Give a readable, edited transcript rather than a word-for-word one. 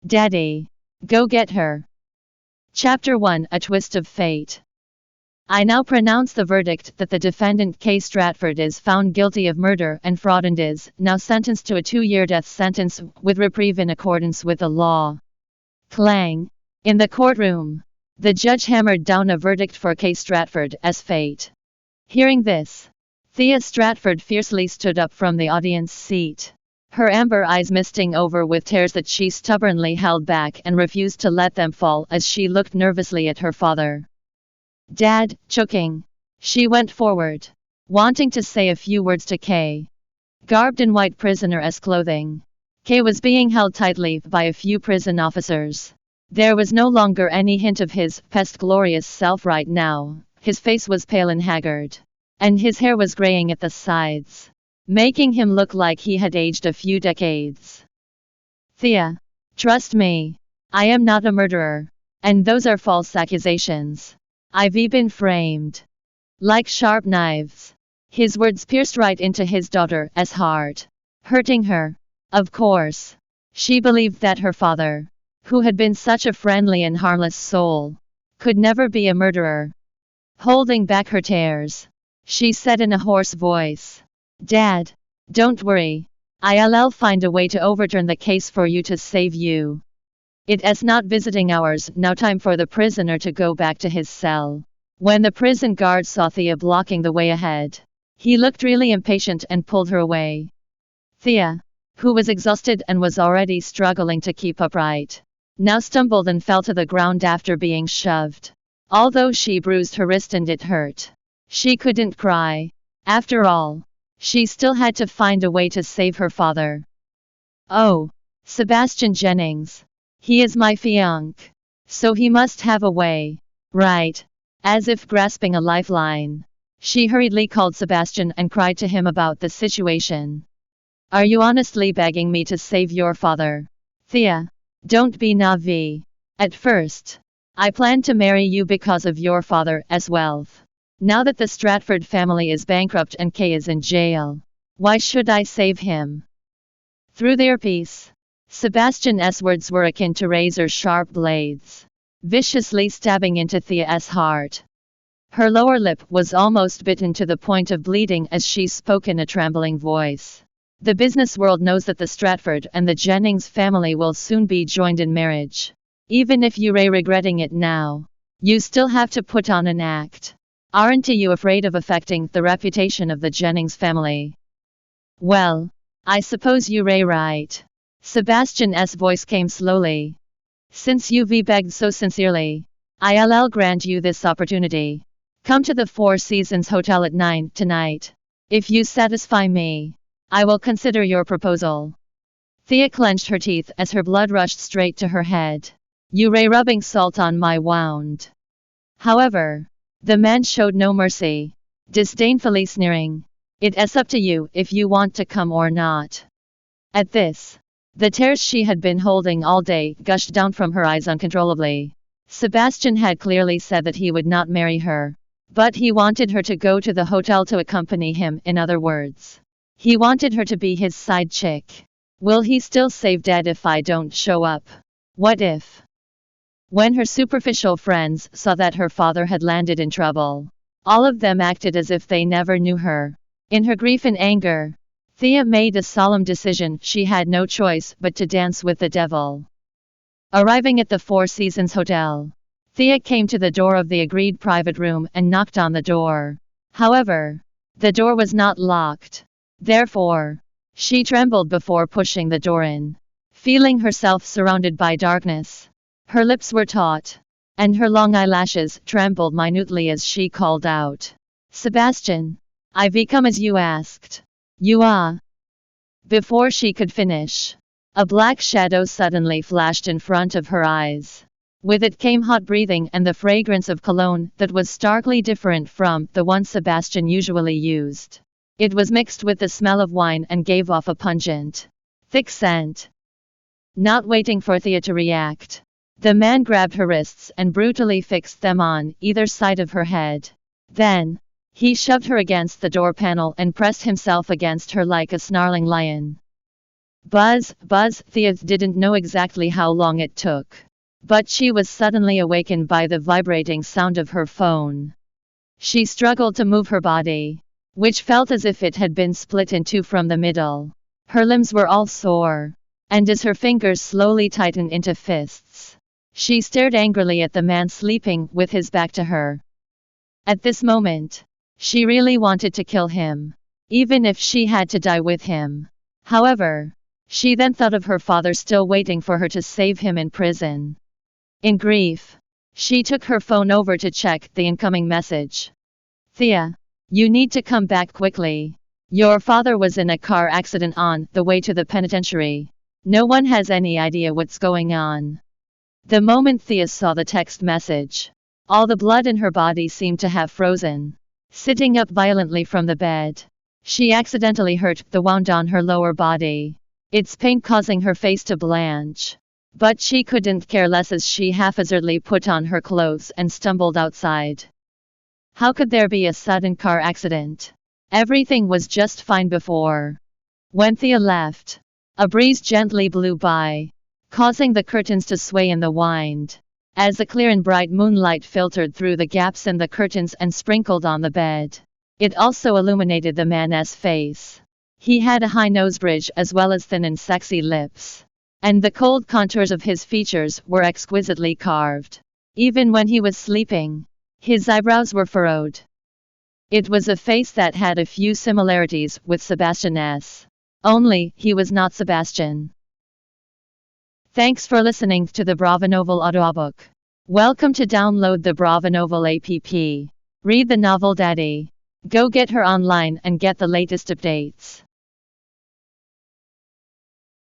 Daddy, go get her. Chapter 1: A Twist of Fate. I now pronounce the verdict that the defendant K. Stratford is found guilty of murder and fraud and is now sentenced to a 2-year death sentence with reprieve in accordance with the law. Clang. In the courtroom, the judge hammered down a verdict for K. Stratford as fate. Hearing this, Thea Stratford fiercely stood up from the audience seat, her amber eyes misting over with tears that she stubbornly held back and refused to let them fall as she looked nervously at her father. Dad, choking. She went forward, wanting to say a few words to Kay. Garbed in white prisoner-esque clothing, Kay was being held tightly by a few prison officers. There was no longer any hint of his pest-glorious self right now. His face was pale and haggard, and his hair was graying at the sides, making him look like he had aged a few decades. Thea, trust me. I am not a murderer, and those are false accusations. I've been framed. Like sharp knives. His words pierced right into his daughter's heart, hurting her. Of course, she believed that her father, who had been such a friendly and harmless soul, could never be a murderer. Holding back her tears, she said in a hoarse voice, Dad, don't worry. I'll find a way to overturn the case for you to save you. It's not visiting hours, now time for the prisoner to go back to his cell. When the prison guard saw Thea blocking the way ahead, he looked really impatient and pulled her away. Thea, who was exhausted and was already struggling to keep upright, now stumbled and fell to the ground after being shoved. Although she bruised her wrist and it hurt, she couldn't cry. After all, she still had to find a way to save her father. Oh, Sebastian Jennings. He is my fiancé, so he must have a way, right? As if grasping a lifeline, she hurriedly called Sebastian and cried to him about the situation. Are you honestly begging me to save your father? Thea, don't be naive. At first, I planned to marry you because of your father's wealth. Now that the Stratford family is bankrupt and Kay is in jail, why should I save him? Through their peace, Sebastian's words were akin to razor-sharp blades, viciously stabbing into Thea's heart. Her lower lip was almost bitten to the point of bleeding as she spoke in a trembling voice. The business world knows that the Stratford and the Jennings family will soon be joined in marriage. Even if you're regretting it now, you still have to put on an act. Aren't you afraid of affecting the reputation of the Jennings family? Well, I suppose you're right. Sebastian's voice came slowly. Since you've begged so sincerely, I'll grant you this opportunity. Come to the Four Seasons Hotel at 9 tonight. If you satisfy me, I will consider your proposal. Thea clenched her teeth as her blood rushed straight to her head. You're rubbing salt on my wound. However, the man showed no mercy, disdainfully sneering. It's up to you if you want to come or not. At this, the tears she had been holding all day gushed down from her eyes uncontrollably. Sebastian had clearly said that he would not marry her, but he wanted her to go to the hotel to accompany him. In other words, he wanted her to be his side chick. Will he still save Dad if I don't show up? What if? When her superficial friends saw that her father had landed in trouble, all of them acted as if they never knew her. In her grief and anger, Thea made a solemn decision. She had no choice but to dance with the devil. Arriving at the Four Seasons Hotel, Thea came to the door of the agreed private room and knocked on the door. However, the door was not locked. Therefore, she trembled before pushing the door in, feeling herself surrounded by darkness. Her lips were taut, and her long eyelashes trembled minutely as she called out, Sebastian, I've come as you asked. You are. Before she could finish, a black shadow suddenly flashed in front of her eyes. With it came hot breathing and the fragrance of cologne that was starkly different from the one Sebastian usually used. It was mixed with the smell of wine and gave off a pungent, thick scent. Not waiting for Thea to react, the man grabbed her wrists and brutally fixed them on either side of her head. Then, he shoved her against the door panel and pressed himself against her like a snarling lion. Buzz, buzz. Thea didn't know exactly how long it took. But she was suddenly awakened by the vibrating sound of her phone. She struggled to move her body, which felt as if it had been split in two from the middle. Her limbs were all sore, and as her fingers slowly tightened into fists, she stared angrily at the man sleeping with his back to her. At this moment, she really wanted to kill him, even if she had to die with him. However, she then thought of her father still waiting for her to save him in prison. In grief, she took her phone over to check the incoming message. Thea, you need to come back quickly. Your father was in a car accident on the way to the penitentiary. No one has any idea what's going on. The moment Thea saw the text message, all the blood in her body seemed to have frozen. Sitting up violently from the bed, she accidentally hurt the wound on her lower body, its pain causing her face to blanch. But she couldn't care less as she haphazardly put on her clothes and stumbled outside. How could there be a sudden car accident? Everything was just fine before. When Thea left, a breeze gently blew by, causing the curtains to sway in the wind, as the clear and bright moonlight filtered through the gaps in the curtains and sprinkled on the bed. It also illuminated the man's face. He had a high nose bridge as well as thin and sexy lips, and the cold contours of his features were exquisitely carved. Even when he was sleeping, his eyebrows were furrowed. It was a face that had a few similarities with Sebastian's. Only, he was not Sebastian. Thanks for listening to the Bravonovel audiobook. Welcome to download the Bravonovel app. Read the novel Daddy. Go get her online and get the latest updates.